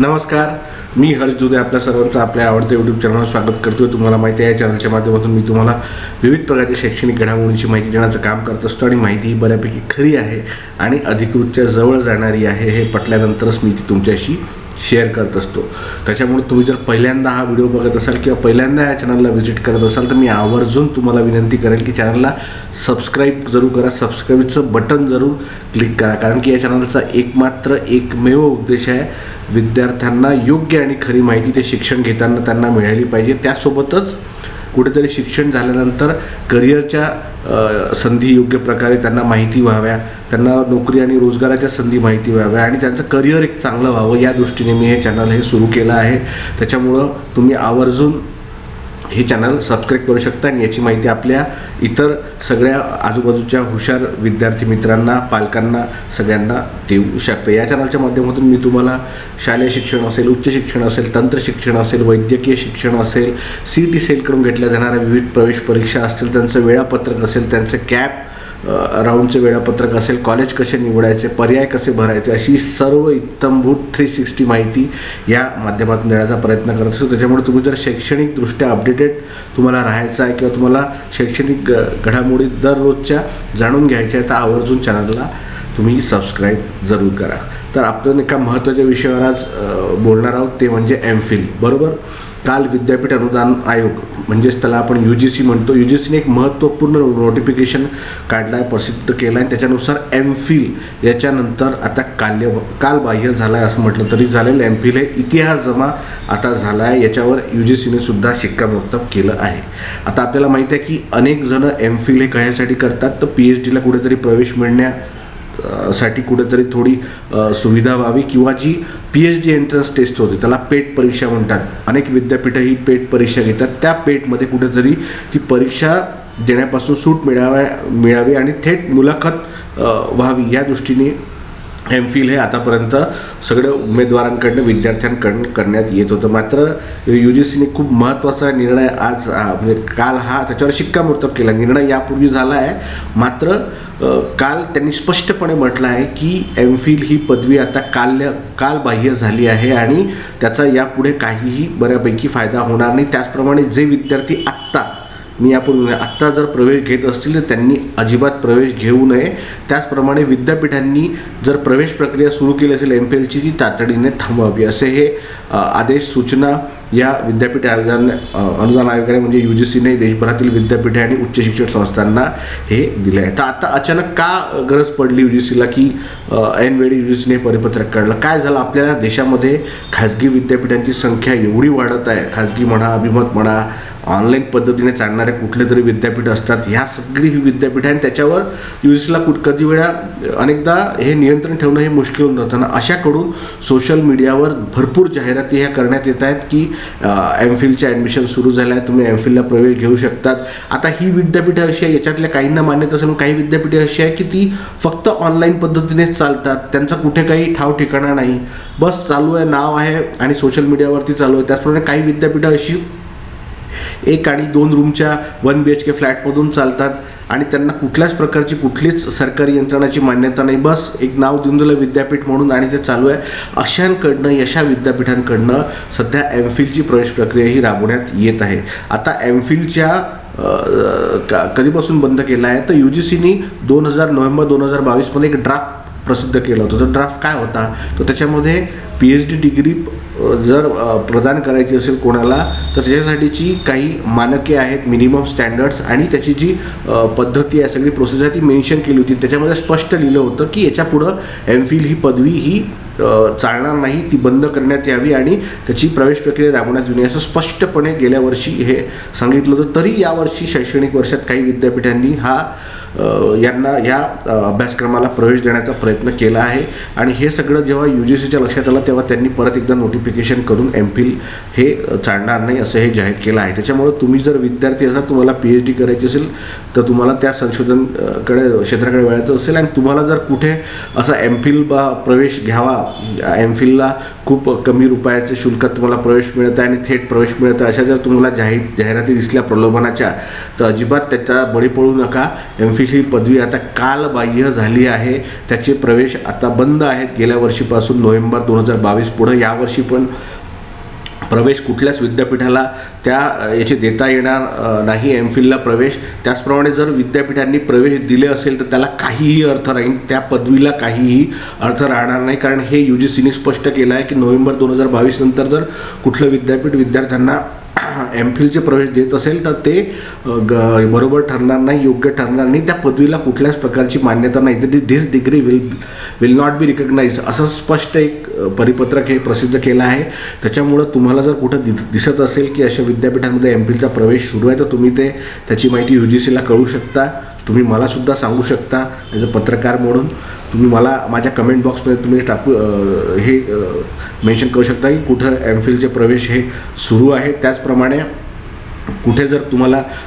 नमस्कार, मी हर्ष दुधे आपल्या सर्वांचं आपल्या आवडत्या यूट्यूब चॅनलवर स्वागत करतो. तुम्हाला माहिती आहे, या चॅनलच्या माध्यमातून मी तुम्हाला विविध प्रकारची शैक्षणिक घडामोडींची माहिती देण्याचं काम करत असतो आणि माहिती ही बऱ्यापैकी खरी आहे आणि अधिकृतच्या जवळ जाणारी आहे. हे पटल्यानंतरच मी ती तुमच्याशी शेअर करत असतो. त्याच्यामुळे तुम्ही जर पहिल्यांदा हा व्हिडिओ बघत असाल किंवा पहिल्यांदा या चॅनलला व्हिजिट करत असाल तर मी आवर्जून तुम्हाला विनंती करेल की चॅनलला सबस्क्राईब जरूर करा. सबस्क्राईबचं बटन जरूर क्लिक करा, कारण की या चॅनलचा एकमेव उद्देश आहे विद्यार्थ्यांना योग्य आणि खरी माहिती ते शिक्षण घेताना त्यांना मिळाली पाहिजे. त्यासोबतच कुठेतरी शिक्षण झाल्यानंतर करिअरच्या संधी योग्य प्रकारे त्यांना माहिती व्हाव्या, त्यांना नोकरी आणि रोजगाराच्या संधी माहिती व्हाव्या आणि त्यांचं करिअर एक चांगलं व्हावं, या दृष्टीने मी हे चॅनल हे सुरू केलं आहे. त्याच्यामुळं तुम्ही आवर्जून हे चॅनल सबस्क्राईब करू शकता आणि याची माहिती आपल्या इतर सगळ्या आजूबाजूच्या हुशार विद्यार्थी मित्रांना, पालकांना, सगळ्यांना देऊ शकता. या चॅनलच्या माध्यमातून मी तुम्हाला शालेय शिक्षण असेल, उच्च शिक्षण असेल, तंत्र शिक्षण असेल, वैद्यकीय शिक्षण असेल, CET सेलकडून घेतल्या जाणाऱ्या विविध प्रवेश परीक्षा असतील, त्यांचं वेळापत्रक असेल, त्यांचं कॅप राऊंडचं वेळापत्रक असेल, कॉलेज कसे निवडायचे, पर्याय कसे भरायचे, अशी सर्व इत्थंभूत 360 माहिती या माध्यमातून देण्याचा प्रयत्न करत असतो. त्याच्यामुळे तुम्ही जर शैक्षणिकदृष्ट्या अपडेटेड तुम्हाला राहायचं आहे किंवा तुम्हाला शैक्षणिक घडामोडी दररोजच्या जाणून घ्यायच्या आहे तर आवर्जून चॅनलला तुम्ही सबस्क्राईब जरूर करा. तर आपण एका महत्त्वाच्या विषयावर आज बोलणार आहोत, ते म्हणजे MPhil. बरोबर, काल विद्यापीठ अनुदान आयोग म्हणजेच त्याला आपण UGC म्हणतो, UGCने एक महत्त्वपूर्ण नोटिफिकेशन काढलं आहे, प्रसिद्ध केलं आहे. त्याच्यानुसार MPhil याच्यानंतर आता कालबाह्य झाला आहे असं म्हटलं तरी चालेल. MPhil हे इतिहास जमा आता झाला आहे, याच्यावर UGCने सुद्धा शिक्कामोर्तब केलं आहे. आता आपल्याला माहिती आहे की अनेक जण MPhil हे कशासाठी करतात, तर PhDला कुठेतरी प्रवेश मिळण्यासाठी कुठेतरी थोडी सुविधा व्हावी किंवा जी PhD एंट्रन्स टेस्ट होते त्याला पेट परीक्षा म्हणतात. अनेक विद्यापीठं ही पेट परीक्षा घेतात. त्या पेटमध्ये कुठेतरी ती परीक्षा देण्यापासून सूट मिळावी आणि थेट मुलाखत व्हावी, या दृष्टीने MPhil हे आतापर्यंत सगळ्या उमेदवारांकडनं, विद्यार्थ्यांकडून करण्यात येत होतं. मात्र UGCने खूप महत्त्वाचा निर्णय आज म्हणजे काल त्याच्यावर शिक्कामोर्तब केला. निर्णय यापूर्वी झाला आहे, मात्र काल त्यांनी स्पष्टपणे म्हटलं आहे की MPhil ही पदवी आता कालबाह्य झाली आहे आणि त्याचा यापुढे काहीही बऱ्यापैकी फायदा होणार नाही. त्याचप्रमाणे जे विद्यार्थी आत्ता जर प्रवेश घेत असतील तर त्यांनी अजिबात प्रवेश घेऊ नये. त्याचप्रमाणे विद्यापीठांनी जर प्रवेश प्रक्रिया सुरू केली असेल MPhilची ती तातडीने थांबवावी, असे हे आदेश, सूचना या विद्यापीठ अनुदान आयोगाने म्हणजे UGCने देशभरातील विद्यापीठे आणि उच्च शिक्षण संस्थांना हे दिले आहे. तर आता अचानक का गरज पडली UGCला की ऐनवेळी UGCने परिपत्रक काढलं? काय झालं, आपल्या देशामध्ये खाजगी विद्यापीठांची संख्या एवढी वाढत आहे, खाजगी म्हणा, अभिमत म्हणा, ऑनलाईन पद्धतीने चालणारे कुठले तरी विद्यापीठ असतात, ह्या सगळी ही विद्यापीठ आणि त्याच्यावर UGCला कधी वेळा अनेकदा हे नियंत्रण ठेवणं हे मुश्किल होऊन जातं. अशाकडून सोशल मीडियावर भरपूर जाहिराती ह्या करण्यात येत आहेत की MPhilचे ॲडमिशन सुरू झालं आहे, तुम्ही MPhilला प्रवेश घेऊ शकतात. आता ही विद्यापीठं अशी आहे, याच्यातल्या काहींना मान्यता असेल, काही विद्यापीठे अशी आहे की ती फक्त ऑनलाईन पद्धतीनेच चालतात, त्यांचा कुठे काही ठाव ठिकाणा नाही, बस चालू आहे, नाव आहे आणि सोशल मीडियावरती चालू आहे. त्याचप्रमाणे काही विद्यापीठं अशी 1 आणि 2 रूमच्या 1 BHK फ्लॅटमधून चालतात आणि त्यांना कुठल्याच प्रकारची कुठलीच सरकारी यंत्रणाची मान्यता नाही, बस एक नाव देऊन दिलं विद्यापीठ म्हणून आणि ते चालू आहे. अशा विद्यापीठांकडनं सध्या MPhilची प्रवेश प्रक्रिया ही राबवण्यात येत आहे. आता MPhilच्या कधीपासून बंद केला आहे, तर UGCने नोव्हेंबर 2022 एक ड्राफ्ट प्रसिद्ध केला होता. तो ड्राफ्ट काय होता, तर त्याच्यामध्ये PhD डिग्री जर प्रदान करायची असेल कोणाला तर त्याच्यासाठीची काही मानके आहेत, मिनिमम स्टँडर्ड्स आणि त्याची जी पद्धती आहे, सगळी प्रोसेस आहे ती मेन्शन केली होती. त्याच्यामध्ये स्पष्ट लिहिलं होतं की याच्यापुढं MPhil ही पदवी ही चालणार नाही, ती बंद करण्यात यावी आणि त्याची प्रवेश प्रक्रिया राबवण्यात यावी, असं स्पष्टपणे गेल्या वर्षी हे सांगितलं होतं. तरी यावर्षी शैक्षणिक वर्षात काही विद्यापीठांनी यांना या अभ्यासक्रमाला प्रवेश देण्याचा प्रयत्न केला आहे आणि हे सगळं जेव्हा UGCच्या लक्षात आलं तेव्हा त्यांनी परत एकदा नोटिफिकेशन करून MPhil हे चालणार नाही असं हे जाहीर केलं आहे. त्याच्यामुळे तुम्ही जर विद्यार्थी असाल, तुम्हाला PhD करायची असेल तर तुम्हाला त्या क्षेत्राकडे वळायचं असेल आणि तुम्हाला जर कुठे असा MPhil प्रवेश घ्यावा, MPhilला खूप कमी रुपयाच्या शुल्कात तुम्हाला प्रवेश मिळत आहे आणि थेट प्रवेश मिळत आहे, अशा जर तुम्हाला जाहिराती दिसल्या प्रलोभनाच्या तर अजिबात त्याचा बळी पडू नका. MPhil MPhil ही पदवी आता कालबाह्य झाली आहे. त्याचे प्रवेश आता बंद आहेत गेल्या वर्षीपासून नोव्हेंबर 2022 पुढं. यावर्षी पण प्रवेश कुठल्याच विद्यापीठाला याचे देता येणार नाही MPhilला प्रवेश. त्याचप्रमाणे जर विद्यापीठांनी प्रवेश दिले असेल तर त्याला काहीही अर्थ राहील, त्या पदवीला काहीही अर्थ राहणार नाही. कारण हे UGCने स्पष्ट केलं आहे की नोव्हेंबर 2022 नंतर जर कुठलं विद्यापीठ विद्यार्थ्यांना MPhilचे प्रवेश देत असेल तर ते बरोबर ठरणार नाही, योग्य ठरणार नाही. त्या पदवीला कुठल्याच प्रकारची मान्यता नाही. तर this degree will not be recognised असं स्पष्ट एक परिपत्रक हे प्रसिद्ध केलं आहे. त्याच्यामुळं तुम्हाला जर कुठं दिसत असेल की अशा विद्यापीठांमध्ये MPhilचा प्रवेश सुरू आहे तर तुम्ही त्याची माहिती UGCला कळवू शकता. तुम्ही मला सुद्धा सांगू शकता ॲज अ पत्रकार म्हणून. तुम्ही मला माझ्या कमेंट बॉक्समध्ये तुम्ही हे मेन्शन करू शकता की कुठं MPhilचे प्रवेश हे सुरू आहे. त्याचप्रमाणे कुठे जर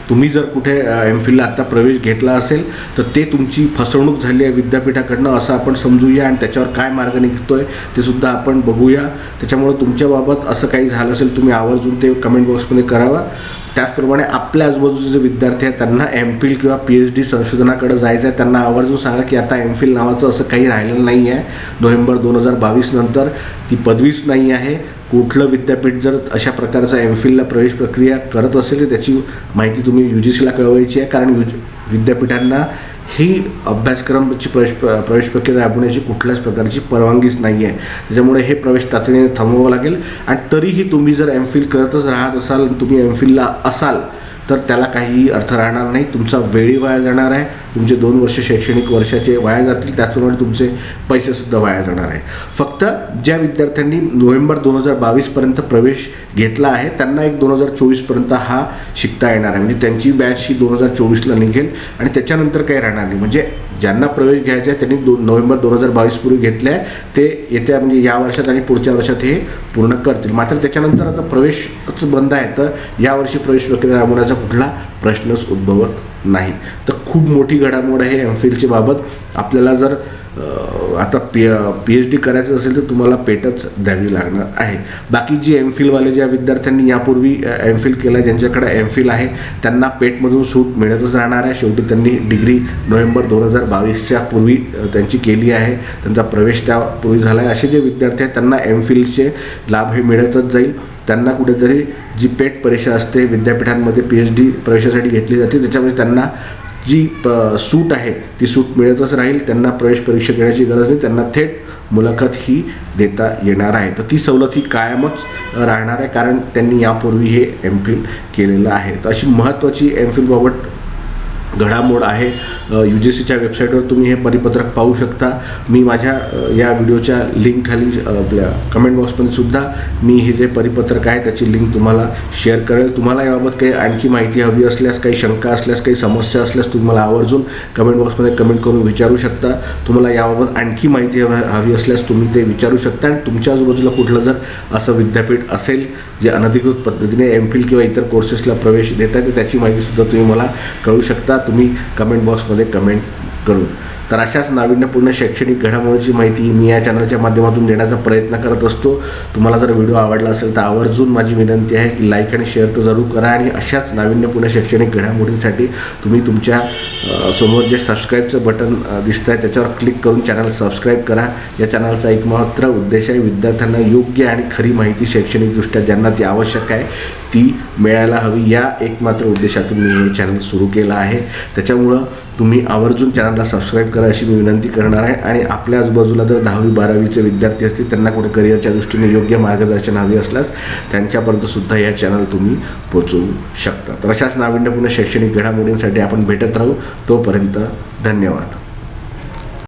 तुम्ही जर कुठे MPhilला आत्ता प्रवेश घेतला असेल तर ते तुमची फसवणूक झाली आहे विद्यापीठाकडनं असं आपण समजूया आणि त्याच्यावर काय मार्ग निघतो आहे ते सुद्धा आपण बघूया. त्याच्यामुळं तुमच्याबाबत असं काही झालं असेल तुम्ही आवर्जून ते कमेंट बॉक्समध्ये करावं. त्याचप्रमाणे आपल्या आजूबाजूचे जे विद्यार्थी आहेत त्यांना MPhil किंवा PhD संशोधनाकडे जायचं आहे त्यांना आवर्जून सांगा की आता MPhil नावाचं असं काही राहिलेलं नाही आहे. नोव्हेंबर 2022 नंतर ती पदवीच नाही आहे. कुठलं विद्यापीठ जर अशा प्रकारचा MPhilला प्रवेश प्रक्रिया करत असेल तर त्याची माहिती तुम्ही UGCला कळवायची आहे. कारण विद्यापीठांना ही अभ्यासक्रमाची प्रवेश प्रक्रिया राबवण्याची कुठल्याच प्रकारची परवानगीच नाही आहे. त्याच्यामुळे हे प्रवेश तातडीने थांबवावं लागेल. आणि तरीही तुम्ही जर MPhil करतच राहत असाल, तुम्ही MPhilला असाल तर त्याला काहीही अर्थ राहणार नाही. तुमचा वेळही वाया जाणार आहे, तुमचे 2 वर्ष शैक्षणिक वर्षाचे वाया जातील, त्याचप्रमाणे तुमचे पैसेसुद्धा वाया जाणार आहे. फक्त ज्या विद्यार्थ्यांनी नोव्हेंबर 2022 पर्यंत प्रवेश घेतला आहे त्यांना एक 2024 पर्यंत हा शिकता येणार आहे. म्हणजे त्यांची बॅच ही 2024ला निघेल आणि त्याच्यानंतर काही राहणार नाही. म्हणजे ज्यांना प्रवेश घ्यायचा आहे त्यांनी नोव्हेंबर 2022 पूर्वी घेतले आहे ते येत्या म्हणजे या वर्षात आणि पुढच्या वर्षात हे पूर्ण करतील. मात्र त्याच्यानंतर आता प्रवेशच बंद आहे तर यावर्षी प्रवेश प्रक्रिया राबवण्याचा कुठला प्रश्नच उद्भवत नाही. तर खूप मोठी घडामोड आहे MPhilच्या बाबत. आपल्याला जर आता PhD करायचं असेल तर तुम्हाला पेटच द्यावी लागणार आहे. बाकी जी MPhilवाले ज्या विद्यार्थ्यांनी यापूर्वी MPhil केलं आहे, ज्यांच्याकडे MPhil आहे त्यांना पेटमधून सूट मिळतच राहणार आहे. शेवटी त्यांनी डिग्री नोव्हेंबर 2022च्या पूर्वी त्यांची केली आहे, त्यांचा प्रवेश त्यापूर्वी झाला आहे. असे जे विद्यार्थी आहेत त्यांना MPhilचे लाभ हे मिळतच जाईल. त्यांना कुठेतरी जी पेट परीक्षा असते विद्यापीठांमध्ये PhD प्रवेशासाठी घेतली जाते त्याच्यामध्ये त्यांना जी सूट आहे ती सूट मिळतच राहील. त्यांना प्रवेश परीक्षा देण्याची गरज नाही, त्यांना थेट मुलाखत ही देता येणार आहे. तर ती सवलत ही कायमच राहणार आहे कारण त्यांनी यापूर्वी हे MPhil केलेलं आहे. तर अशी महत्त्वाची MPhilबाबत घडामोड आहे. UGCच्या वेबसाईटवर तुम्ही हे परिपत्रक पाहू शकता. मी माझ्या या व्हिडिओच्या लिंक खाली आपल्या कमेंट बॉक्समध्ये सुद्धा मी हे जे परिपत्रक आहे त्याची लिंक तुम्हाला शेअर करेल. तुम्हाला याबाबत काही आणखी माहिती हवी असल्यास, काही शंका असल्यास, काही समस्या असल्यास तुम्ही मला आवर्जून कमेंट बॉक्समध्ये कमेंट करून विचारू शकता. तुम्हाला याबाबत आणखी माहिती हवी असल्यास तुम्ही ते विचारू शकता. आणि तुमच्या आजूबाजूला कुठलं जर असं विद्यापीठ असेल जे अनधिकृत पद्धतीने MPhil किंवा इतर कोर्सेसला प्रवेश देत आहे तर त्याची माहितीसुद्धा तुम्ही मला कळू शकता तुम्ही कमेंट बॉक्समध्ये कमेंट करून. तर अशाच नाविन्यपूर्ण शैक्षणिक घडामोडीची माहिती मी या चॅनलच्या माध्यमातून देण्याचा प्रयत्न करत असतो. तुम्हाला जर व्हिडिओ आवडला असेल तर आवर्जून माझी विनंती आहे की लाईक आणि शेअर तर जरूर करा. आणि अशाच नाविन्यपूर्ण शैक्षणिक घडामोडींसाठी तुम्ही तुमच्या समोर जे सबस्क्राईबचं बटन दिसतं आहे त्याच्यावर क्लिक करून चॅनल सबस्क्राईब करा. या चॅनलचा एक मात्र उद्देश आहे विद्यार्थ्यांना योग्य आणि खरी माहिती शैक्षणिकदृष्ट्या ज्यांना ती आवश्यक आहे ती मिळायला हवी, या एकमात्र उद्देशातून मी हे चॅनल सुरू केलं आहे. त्याच्यामुळं तुम्ही आवर्जून चॅनलला सबस्क्राईब करा अशी मी विनंती करणार आहे. आणि आपल्या आजूबाजूला जर 10वी-12वीचे विद्यार्थी असतील त्यांना कुठे करिअरच्या दृष्टीने योग्य मार्गदर्शन हवे असल्यास त्यांच्यापर्यंतसुद्धा या चॅनल तुम्ही पोहोचवू शकता. तर अशाच नाविन्यपूर्ण शैक्षणिक घडामोडींसाठी आपण भेटत राहू. तोपर्यंत धन्यवाद.